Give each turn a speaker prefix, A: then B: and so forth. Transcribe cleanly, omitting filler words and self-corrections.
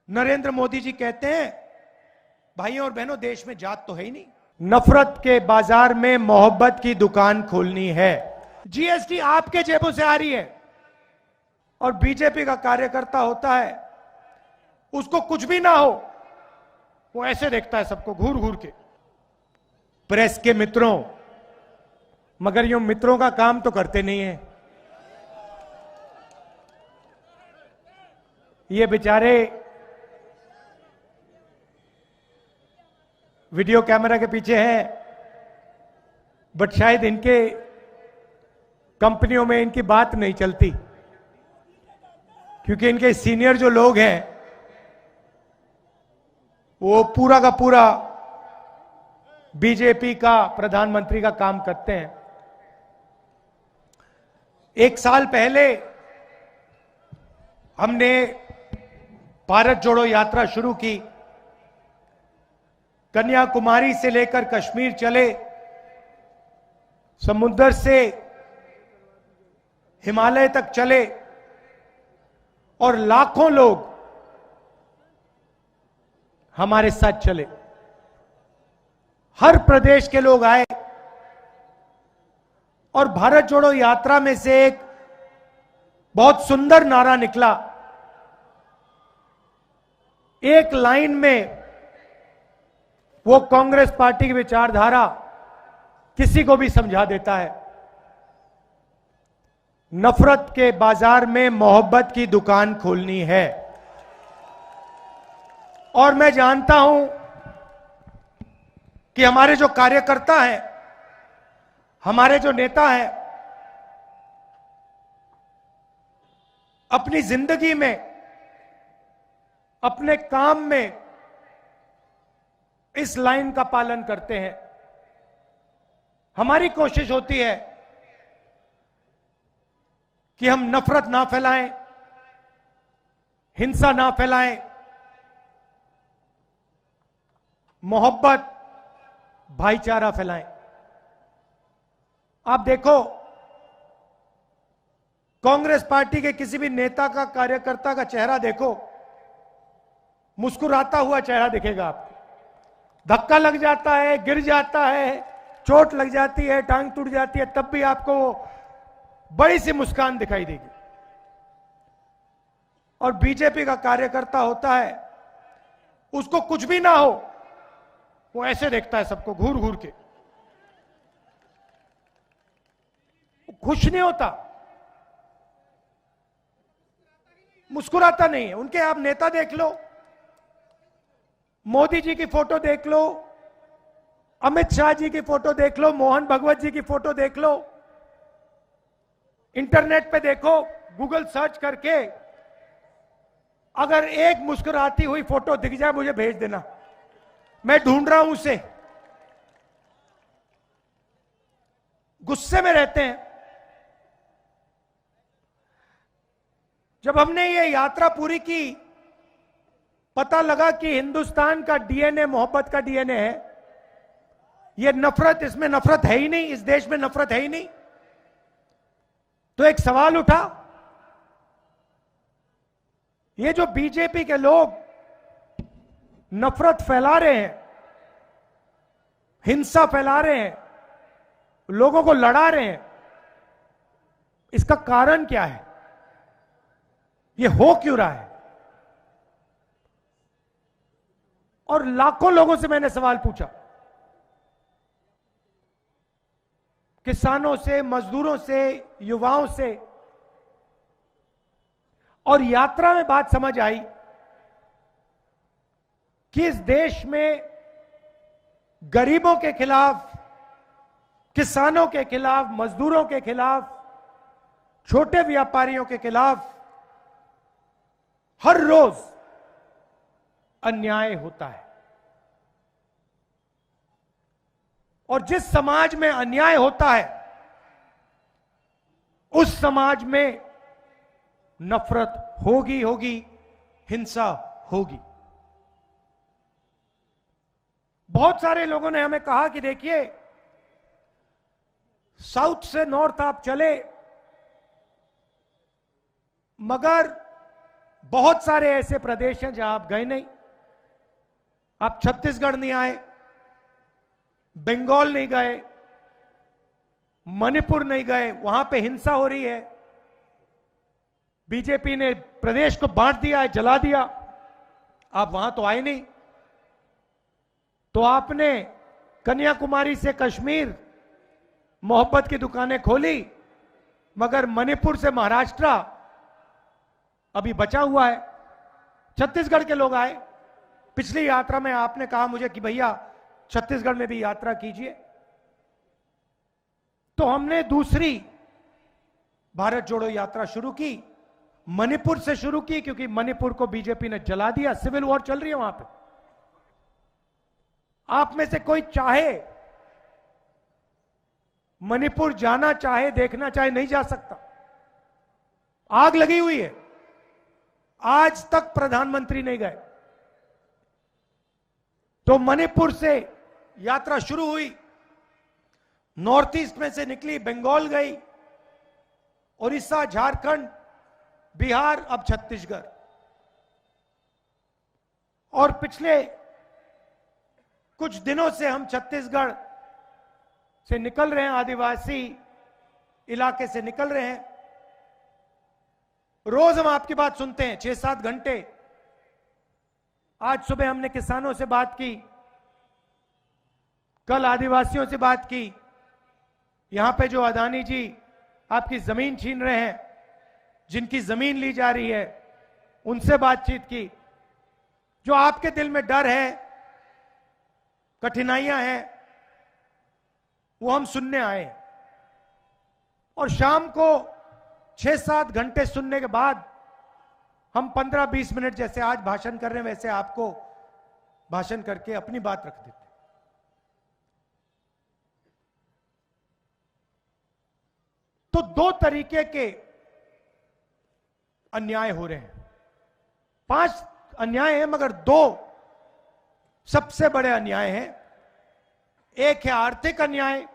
A: नरेंद्र मोदी जी कहते हैं, भाइयों और बहनों, देश में जात तो है ही नहीं, नफरत के बाजार में मोहब्बत की दुकान खोलनी है। जीएसटी आपके जेबों से आ रही है और बीजेपी का कार्यकर्ता होता है, उसको कुछ भी ना हो, वो ऐसे देखता है सबको घूर घूर के। प्रेस के मित्रों, मगर यूं मित्रों का काम तो करते नहीं है। ये बेचारे वीडियो कैमरा के पीछे हैं, बट शायद इनके कंपनियों में इनकी बात नहीं चलती, क्योंकि इनके सीनियर जो लोग हैं वो पूरा का पूरा बीजेपी का प्रधानमंत्री का काम करते हैं। एक साल पहले हमने भारत जोड़ो यात्रा शुरू की। कन्याकुमारी से लेकर कश्मीर चले, समुद्र से हिमालय तक चले और लाखों लोग हमारे साथ चले। हर प्रदेश के लोग आए और भारत जोड़ो यात्रा में से एक बहुत सुंदर नारा निकला। एक लाइन में वो कांग्रेस पार्टी की विचारधारा किसी को भी समझा देता है। नफरत के बाजार में मोहब्बत की दुकान खोलनी है। और मैं जानता हूं कि हमारे जो कार्यकर्ता हैं, हमारे जो नेता हैं, अपनी जिंदगी में, अपने काम में इस लाइन का पालन करते हैं। हमारी कोशिश होती है कि हम नफरत ना फैलाएं, हिंसा ना फैलाएं, मोहब्बत, भाईचारा फैलाएं। आप देखो, कांग्रेस पार्टी के किसी भी नेता का, कार्यकर्ता का चेहरा देखो, मुस्कुराता हुआ चेहरा दिखेगा आपको। धक्का लग जाता है, गिर जाता है, चोट लग जाती है, टांग टूट जाती है, तब भी आपको बड़ी सी मुस्कान दिखाई देगी। और बीजेपी का कार्यकर्ता होता है, उसको कुछ भी ना हो, वो ऐसे देखता है सबको घूर घूर के, खुश नहीं होता, मुस्कुराता नहीं है। उनके आप नेता देख लो, मोदी जी की फोटो देख लो, अमित शाह जी की फोटो देख लो, मोहन भगवत जी की फोटो देख लो, इंटरनेट पे देखो, गूगल सर्च करके अगर एक मुस्कुराती हुई फोटो दिख जाए मुझे भेज देना, मैं ढूंढ रहा हूं उसे। गुस्से में रहते हैं। जब हमने ये यात्रा पूरी की, पता लगा कि हिंदुस्तान का डीएनए मोहब्बत का डीएनए है। ये नफरत, इसमें नफरत है ही नहीं, इस देश में नफरत है ही नहीं। तो एक सवाल उठा, ये जो बीजेपी के लोग नफरत फैला रहे हैं, हिंसा फैला रहे हैं, लोगों को लड़ा रहे हैं, इसका कारण क्या है? ये हो क्यों रहा है? और लाखों लोगों से मैंने सवाल पूछा, किसानों से, मजदूरों से, युवाओं से, और यात्रा में बात समझ आई कि इस देश में गरीबों के खिलाफ, किसानों के खिलाफ, मजदूरों के खिलाफ, छोटे व्यापारियों के खिलाफ हर रोज अन्याय होता है। और जिस समाज में अन्याय होता है, उस समाज में नफरत होगी, हिंसा होगी। बहुत सारे लोगों ने हमें कहा कि देखिए, साउथ से नॉर्थ आप चले, मगर बहुत सारे ऐसे प्रदेश हैं जहां आप गए नहीं। आप छत्तीसगढ़ नहीं आए, बंगाल नहीं गए, मणिपुर नहीं गए, वहां पे हिंसा हो रही है, बीजेपी ने प्रदेश को बांट दिया है, जला दिया, आप वहां तो आए नहीं। तो आपने कन्याकुमारी से कश्मीर मोहब्बत की दुकानें खोली, मगर मणिपुर से महाराष्ट्र अभी बचा हुआ है। छत्तीसगढ़ के लोग आए, पिछली यात्रा में आपने कहा मुझे कि भैया छत्तीसगढ़ में भी यात्रा कीजिए, तो हमने दूसरी भारत जोड़ो यात्रा शुरू की, मणिपुर से शुरू की, क्योंकि मणिपुर को बीजेपी ने जला दिया, सिविल वॉर चल रही है वहां पे। आप में से कोई चाहे मणिपुर जाना चाहे, देखना चाहे, नहीं जा सकता, आग लगी हुई है, आज तक प्रधानमंत्री नहीं गए। तो मणिपुर से यात्रा शुरू हुई, नॉर्थ ईस्ट में से निकली, बंगाल गई, उड़ीसा, झारखंड, बिहार, अब छत्तीसगढ़। और पिछले कुछ दिनों से हम छत्तीसगढ़ से निकल रहे हैं, आदिवासी इलाके से निकल रहे हैं। रोज हम आपकी बात सुनते हैं, 6-7 घंटे। आज सुबह हमने किसानों से बात की, कल आदिवासियों से बात की, यहां पे जो अदानी जी आपकी जमीन छीन रहे हैं, जिनकी जमीन ली जा रही है, उनसे बातचीत की। जो आपके दिल में डर है, कठिनाइयां हैं, वो हम सुनने आए। और शाम को 6-7 घंटे सुनने के बाद हम 15-20 मिनट जैसे आज भाषण कर रहे हैं, वैसे आपको भाषण करके अपनी बात रख देते। तो 2 तरीके के अन्याय हो रहे हैं, 5 अन्याय हैं, मगर 2 सबसे बड़े अन्याय हैं। एक है आर्थिक अन्याय,